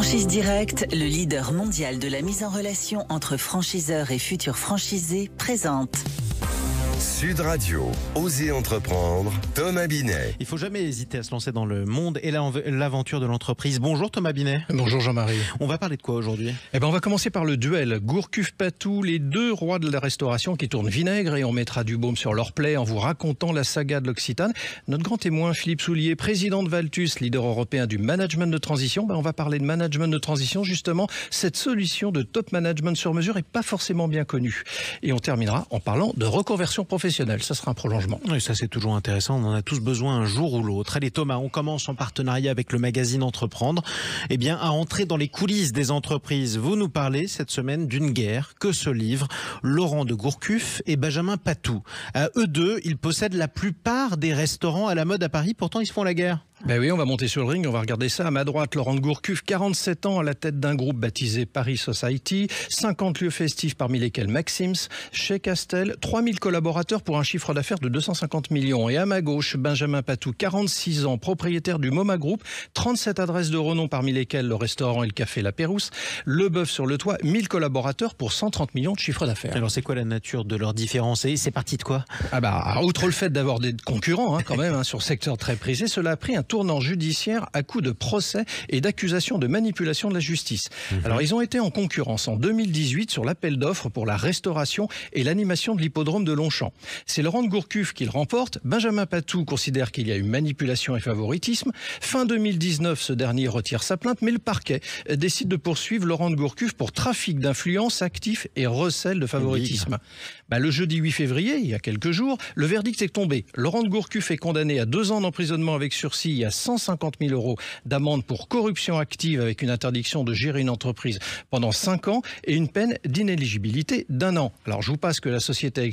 Franchise Direct, le leader mondial de la mise en relation entre franchiseurs et futurs franchisés, présente Sud Radio, Osez entreprendre, Thomas Binet. Il ne faut jamais hésiter à se lancer dans le monde et l'aventure de l'entreprise. Bonjour Thomas Binet. Bonjour Jean-Marie. On va parler de quoi aujourd'hui ? On va commencer par le duel. Gourcuff-Patou, les deux rois de la restauration qui tournent vinaigre, et on mettra du baume sur leur plaie en vous racontant la saga de l'Occitane. Notre grand témoin, Philippe Soulier, président de Valtus, leader européen du management de transition. On va parler de management de transition, justement. Cette solution de top management sur mesure n'est pas forcément bien connue. Et on terminera en parlant de reconversion professionnelle. Ça sera un prolongement. Oui, ça c'est toujours intéressant. On en a tous besoin un jour ou l'autre. Allez Thomas, on commence en partenariat avec le magazine Entreprendre. À entrer dans les coulisses des entreprises. Vous nous parlez cette semaine d'une guerre que se livrent Laurent de Gourcuff et Benjamin Patou. Eux deux, ils possèdent la plupart des restaurants à la mode à Paris. Pourtant, ils se font la guerre. Oui, on va monter sur le ring, on va regarder ça. À ma droite, Laurent de Gourcuff, 47 ans, à la tête d'un groupe baptisé Paris Society, 50 lieux festifs parmi lesquels Maxims, chez Castel, 3000 collaborateurs pour un chiffre d'affaires de 250 millions. Et à ma gauche, Benjamin Patou, 46 ans, propriétaire du MoMA Group, 37 adresses de renom parmi lesquelles le restaurant et le café La Pérouse, le bœuf sur le toit, 1000 collaborateurs pour 130 millions de chiffre d'affaires. Alors c'est quoi la nature de leur différence et c'est parti de quoi ? Outre le fait d'avoir des concurrents quand même sur secteur très prisé, cela a pris un tournant judiciaire à coup de procès et d'accusations de manipulation de la justice. Alors ils ont été en concurrence en 2018 sur l'appel d'offres pour la restauration et l'animation de l'hippodrome de Longchamp. C'est Laurent de Gourcuff qui le remporte. Benjamin Patou considère qu'il y a eu manipulation et favoritisme. Fin 2019, ce dernier retire sa plainte, mais le parquet décide de poursuivre Laurent de Gourcuff pour trafic d'influence actif et recel de favoritisme. Le jeudi 8 février, il y a quelques jours, le verdict est tombé. Laurent de Gourcuff est condamné à 2 ans d'emprisonnement avec sursis et à 150 000 € d'amende pour corruption active avec une interdiction de gérer une entreprise pendant 5 ans et une peine d'inéligibilité d'1 an. Alors je vous passe que la société a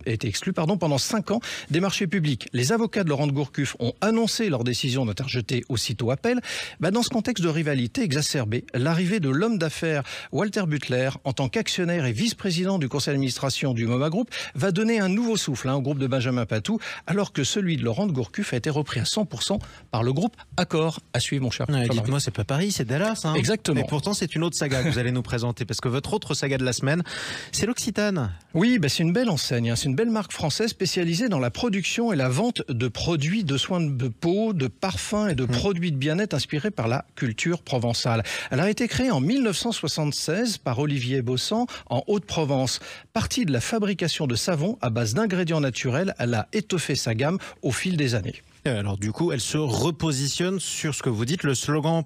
été exclue pendant 5 ans des marchés publics. Les avocats de Laurent de Gourcuff ont annoncé leur décision d'interjeter aussitôt appel. Dans ce contexte de rivalité exacerbée, l'arrivée de l'homme d'affaires Walter Butler en tant qu'actionnaire et vice-président du conseil d'administration du MoMA Group va donner un nouveau souffle au groupe de Benjamin Patou, alors que celui de Laurent de Gourcuff a été repris à 100% par le groupe Accor. À suivre, mon cher. Dites-moi, c'est pas Paris, c'est Dallas. Exactement. Et pourtant, c'est une autre saga que vous allez nous présenter, parce que votre autre saga de la semaine, c'est l'Occitane. Oui, c'est une belle enseigne. C'est une belle marque française spécialisée dans la production et la vente de produits de soins de peau, de parfums et de produits de bien-être inspirés par la culture provençale. Elle a été créée en 1976 par Olivier Bossan en Haute-Provence. Partie de la fabrication de savons à base d'ingrédients naturels, elle a étoffé sa gamme au fil des années. Alors du coup, elle se repositionne sur ce que vous dites, le segment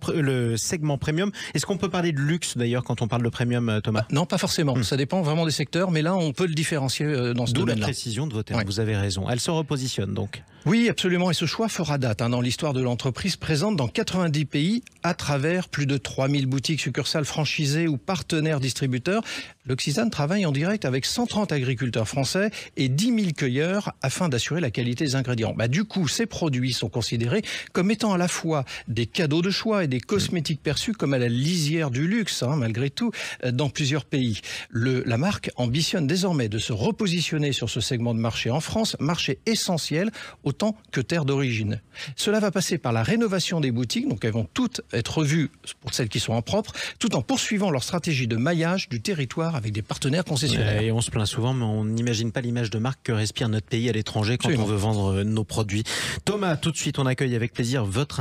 premium. Est-ce qu'on peut parler de luxe d'ailleurs quand on parle de premium, Thomas ? Non, pas forcément. Ça dépend vraiment des secteurs, mais là, on peut le différencier dans ce domaine-là. D'où la précision de vos termes, vous avez raison. Elle se repositionne donc. Oui, absolument. Et ce choix fera date dans l'histoire de l'entreprise, présente dans 90 pays à travers plus de 3000 boutiques, succursales franchisées ou partenaires distributeurs. L'Occitane travaille en direct avec 130 agriculteurs français et 10 000 cueilleurs afin d'assurer la qualité des ingrédients. Du coup, ces produits sont considérés comme étant à la fois des cadeaux de choix et des cosmétiques perçus comme à la lisière du luxe, malgré tout, dans plusieurs pays. La marque ambitionne désormais de se repositionner sur ce segment de marché en France, marché essentiel autant que terre d'origine. Cela va passer par la rénovation des boutiques, donc elles vont toutes être revues pour celles qui sont en propre, tout en poursuivant leur stratégie de maillage du territoire avec des partenaires concessionnaires. Et on se plaint souvent, mais on n'imagine pas l'image de marque que respire notre pays à l'étranger quand on veut vendre nos produits. Thomas, tout de suite, on accueille avec plaisir votre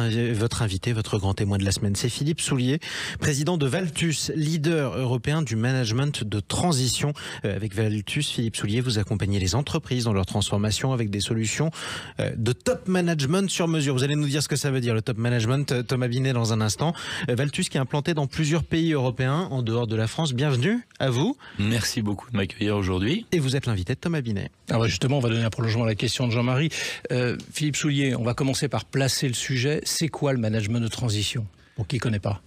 invité, votre grand témoin de la semaine. C'est Philippe Soulier, président de Valtus, leader européen du management de transition. Avec Valtus, Philippe Soulier, vous accompagnez les entreprises dans leur transformation avec des solutions de top management sur mesure. Vous allez nous dire ce que ça veut dire, le top management, Thomas Binet, dans un instant. Valtus qui est implanté dans plusieurs pays européens en dehors de la France. Bienvenue à vous. Merci beaucoup de m'accueillir aujourd'hui. Et vous êtes l'invité de Thomas Binet. Justement, on va donner un prolongement à la question de Jean-Marie. Philippe Soulier, on va commencer par placer le sujet. C'est quoi le management de transition, pour qui ne connaît pas ?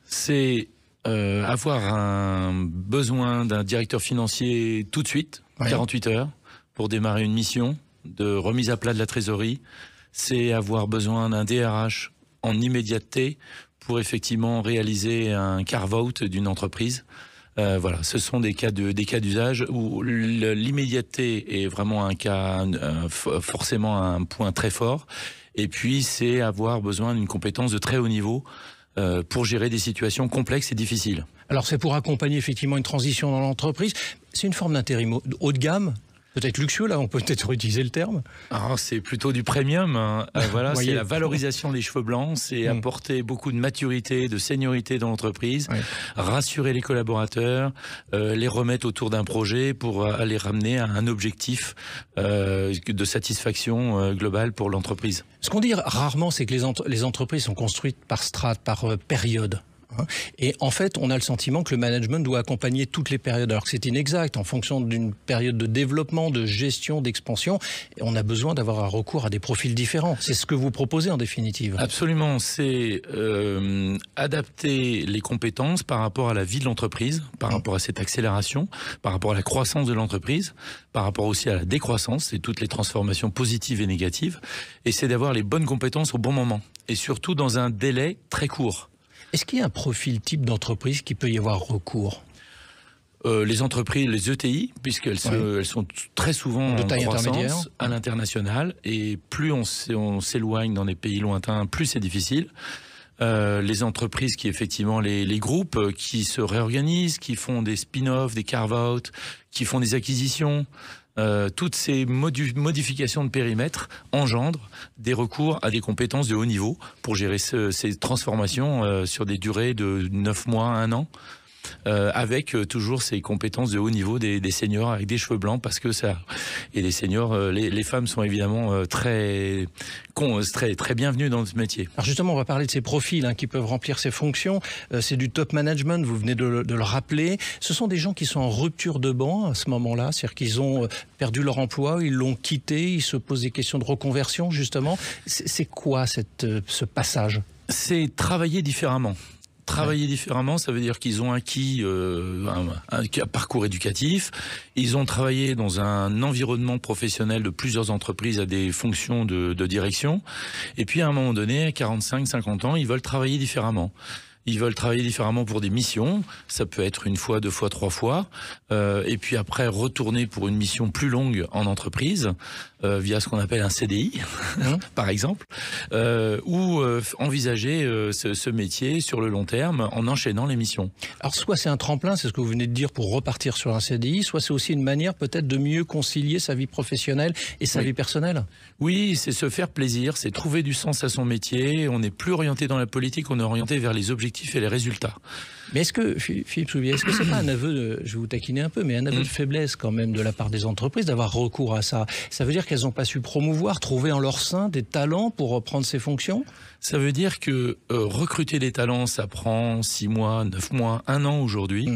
C'est avoir un besoin d'un directeur financier tout de suite, 48 heures, pour démarrer une mission de remise à plat de la trésorerie. C'est avoir besoin d'un DRH en immédiateté pour effectivement réaliser un carve-out d'une entreprise. Voilà, ce sont des cas d'usage où l'immédiateté est vraiment un cas, forcément un point très fort. Et puis, c'est avoir besoin d'une compétence de très haut niveau pour gérer des situations complexes et difficiles. Alors c'est pour accompagner effectivement une transition dans l'entreprise. C'est une forme d'intérim haut de gamme, peut-être luxueux, là on peut peut-être utiliser le terme. C'est plutôt du premium. Voilà, c'est la valorisation des cheveux blancs, c'est apporter beaucoup de maturité, de seniorité dans l'entreprise, rassurer les collaborateurs, les remettre autour d'un projet pour les ramener à un objectif de satisfaction globale pour l'entreprise. Ce qu'on dit rarement, c'est que les entreprises sont construites par strates, par période. Et en fait, on a le sentiment que le management doit accompagner toutes les périodes, alors que c'est inexact. En fonction d'une période de développement, de gestion, d'expansion, on a besoin d'avoir un recours à des profils différents. C'est ce que vous proposez en définitive. Absolument, c'est adapter les compétences par rapport à la vie de l'entreprise, par rapport à cette accélération, par rapport à la croissance de l'entreprise, par rapport aussi à la décroissance et toutes les transformations positives et négatives. Et c'est d'avoir les bonnes compétences au bon moment, et surtout dans un délai très court. Est-ce qu'il y a un profil type d'entreprise qui peut y avoir recours ? Les entreprises, les ETI, puisqu'elles elles sont très souvent de taille en croissance à l'international, et plus on s'éloigne dans des pays lointains, plus c'est difficile. Les entreprises qui effectivement, les groupes qui se réorganisent, qui font des spin-offs, des carve-out, qui font des acquisitions. Toutes ces modifications de périmètre engendrent des recours à des compétences de haut niveau pour gérer ces transformations sur des durées de 9 mois, 1 an. Avec toujours ces compétences de haut niveau des seniors avec des cheveux blancs, parce que ça, et les seniors, les femmes sont évidemment très bienvenues dans ce métier. Alors justement, on va parler de ces profils qui peuvent remplir ces fonctions. C'est du top management, vous venez de le rappeler. Ce sont des gens qui sont en rupture de banc à ce moment-là, c'est-à-dire qu'ils ont perdu leur emploi, ils l'ont quitté, ils se posent des questions de reconversion justement. C'est quoi ce passage ? C'est travailler différemment. Travailler différemment, ça veut dire qu'ils ont acquis un parcours éducatif, ils ont travaillé dans un environnement professionnel de plusieurs entreprises à des fonctions de direction, et puis à un moment donné, à 45, 50 ans, ils veulent travailler différemment. Ils veulent travailler différemment pour des missions, ça peut être 1 fois, 2 fois, 3 fois, et puis après retourner pour une mission plus longue en entreprise, via ce qu'on appelle un CDI, par exemple, ou envisager ce métier sur le long terme en enchaînant les missions. Alors soit c'est un tremplin, c'est ce que vous venez de dire, pour repartir sur un CDI, soit c'est aussi une manière peut-être de mieux concilier sa vie professionnelle et sa vie personnelle. Oui, c'est se faire plaisir, c'est trouver du sens à son métier, on n'est plus orienté dans la politique, on est orienté vers les objectifs et les résultats. Mais est-ce que, Philippe Soulier, est-ce que c'est pas un aveu, je vais vous taquiner un peu, mais un aveu de faiblesse quand même de la part des entreprises d'avoir recours à ça ? Ça veut dire qu'elles n'ont pas su promouvoir, trouver en leur sein des talents pour reprendre ces fonctions ? Ça veut dire que recruter des talents, ça prend 6 mois, 9 mois, 1 an aujourd'hui.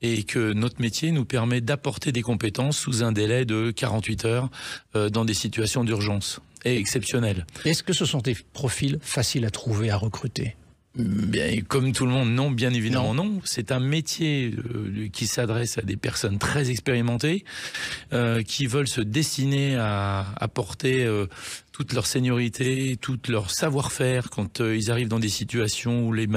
Et que notre métier nous permet d'apporter des compétences sous un délai de 48 heures dans des situations d'urgence et exceptionnelles. Est-ce que ce sont des profils faciles à trouver, à recruter ? Bien, comme tout le monde, non, bien évidemment non. C'est un métier qui s'adresse à des personnes très expérimentées, qui veulent se destiner à apporter toute leur seniorité, tout leur savoir-faire quand ils arrivent dans des situations où les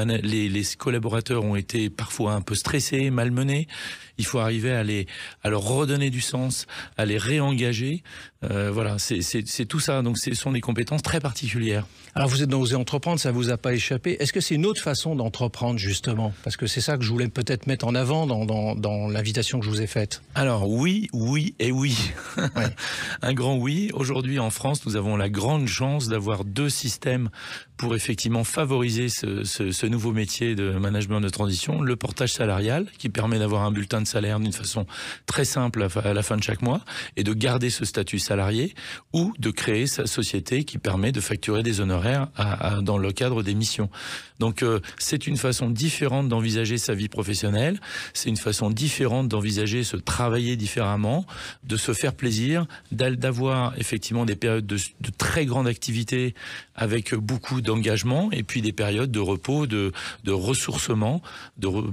collaborateurs ont été parfois un peu stressés, malmenés. Il faut arriver à leur redonner du sens, à les réengager. Voilà, c'est tout ça. Donc ce sont des compétences très particulières. Alors vous êtes dans Oser entreprendre, ça vous a pas échappé. Est-ce que c'est une autre façon d'entreprendre justement ? Parce que c'est ça que je voulais peut-être mettre en avant dans l'invitation que je vous ai faite. Alors oui et oui. Ouais. Un grand oui. Aujourd'hui en France, nous avons la grande chance d'avoir 2 systèmes pour effectivement favoriser ce nouveau métier de management de transition. Le portage salarial qui permet d'avoir un bulletin de salaire d'une façon très simple à la fin de chaque mois et de garder ce statut salarié, ou de créer sa société qui permet de facturer des honoraires dans le cadre des missions. Donc c'est une façon différente d'envisager sa vie professionnelle, c'est une façon différente d'envisager se travailler différemment, de se faire plaisir, d'avoir effectivement des périodes de très grande activité avec beaucoup d'engagement, et puis des périodes de repos, de ressourcement,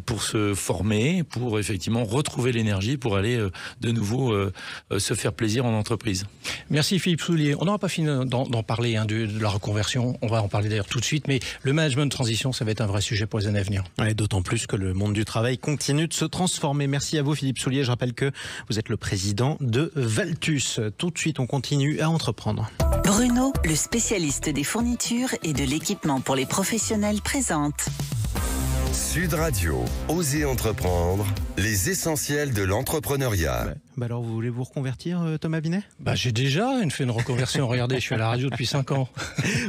pour se former, pour effectivement retrouver l'énergie pour aller de nouveau se faire plaisir en entreprise. Merci Philippe Soulier. On n'aura pas fini d'en parler de la reconversion, on va en parler d'ailleurs tout de suite, mais le management de transition, ça va être un vrai sujet pour les années à venir. Ouais, d'autant plus que le monde du travail continue de se transformer. Merci à vous Philippe Soulier, je rappelle que vous êtes le président de Valtus. Tout de suite, on continue à entreprendre. Bruno, le spécialiste des fournitures et de l'équipement pour les professionnels, présente Sud Radio, Osez entreprendre, les essentiels de l'entrepreneuriat. Ouais. Bah alors, vous voulez vous reconvertir, Thomas Binet? J'ai déjà fait une reconversion. Regardez, je suis à la radio depuis 5 ans.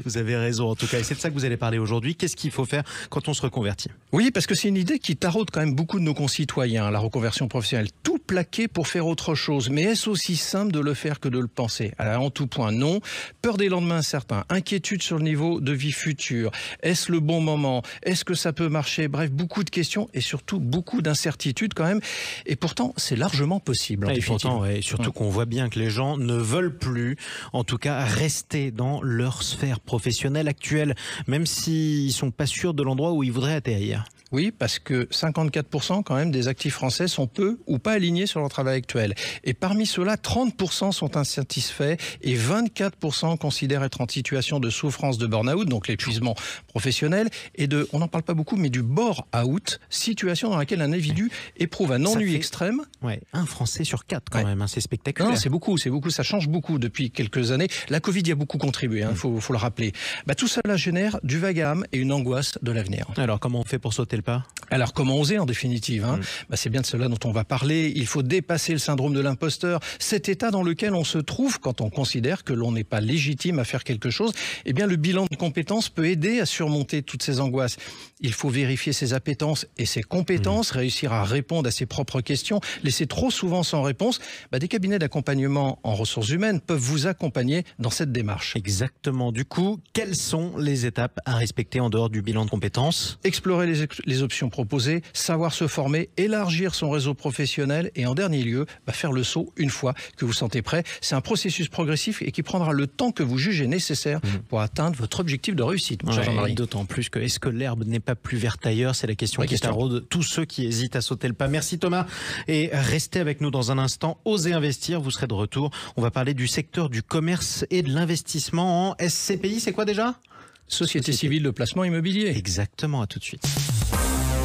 Vous avez raison, en tout cas. Et c'est de ça que vous allez parler aujourd'hui. Qu'est-ce qu'il faut faire quand on se reconvertit? Oui, parce que c'est une idée qui taraude quand même beaucoup de nos concitoyens, la reconversion professionnelle. Tout plaquer pour faire autre chose. Mais est-ce aussi simple de le faire que de le penser? Alors, en tout point, non. Peur des lendemains incertains, inquiétude sur le niveau de vie futur. Est-ce le bon moment? Est-ce que ça peut marcher? Bref, beaucoup de questions et surtout beaucoup d'incertitudes quand même. Et pourtant, c'est largement possible. Et pourtant, ouais, surtout qu'on voit bien que les gens ne veulent plus, en tout cas, rester dans leur sphère professionnelle actuelle, même s'ils sont pas sûrs de l'endroit où ils voudraient atterrir. Oui, parce que 54% quand même des actifs français sont peu ou pas alignés sur leur travail actuel. Et parmi ceux-là, 30% sont insatisfaits et 24% considèrent être en situation de souffrance de burn-out, donc l'épuisement professionnel, et on n'en parle pas beaucoup, mais du bore-out, situation dans laquelle un individu éprouve un ennui extrême. Ouais, un Français sur 4 quand même, c'est spectaculaire. Non, c'est beaucoup, ça change beaucoup depuis quelques années. La Covid y a beaucoup contribué, faut le rappeler. Tout cela génère du vague-à-âme et une angoisse de l'avenir. Alors, comment on fait pour sauter le pas? Alors, comment oser en définitive, c'est bien de cela dont on va parler. Il faut dépasser le syndrome de l'imposteur, cet état dans lequel on se trouve quand on considère que l'on n'est pas légitime à faire quelque chose. Eh bien, le bilan de compétences peut aider à surmonter toutes ces angoisses. Il faut vérifier ses appétences et ses compétences, réussir à répondre à ses propres questions, laisser trop souvent sans réponse. Des cabinets d'accompagnement en ressources humaines peuvent vous accompagner dans cette démarche. Exactement. Du coup, quelles sont les étapes à respecter en dehors du bilan de compétences? Explorer les options proposées, savoir se former, élargir son réseau professionnel et en dernier lieu, faire le saut une fois que vous sentez prêt. C'est un processus progressif et qui prendra le temps que vous jugez nécessaire pour atteindre votre objectif de réussite. Jean-Marie. D'autant plus que est-ce que l'herbe n'est pas plus verte ailleurs? C'est la question qui taraude tous ceux qui hésitent à sauter le pas. Merci Thomas et restez avec nous dans un instant. Osez investir, vous serez de retour. On va parler du secteur du commerce et de l'investissement en SCPI. C'est quoi déjà? Société civile de placement immobilier. Exactement, à tout de suite.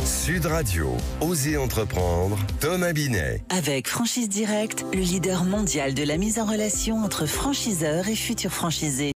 Sud Radio, Osez entreprendre, Thomas Binet. Avec Franchise Direct, le leader mondial de la mise en relation entre franchiseurs et futurs franchisés.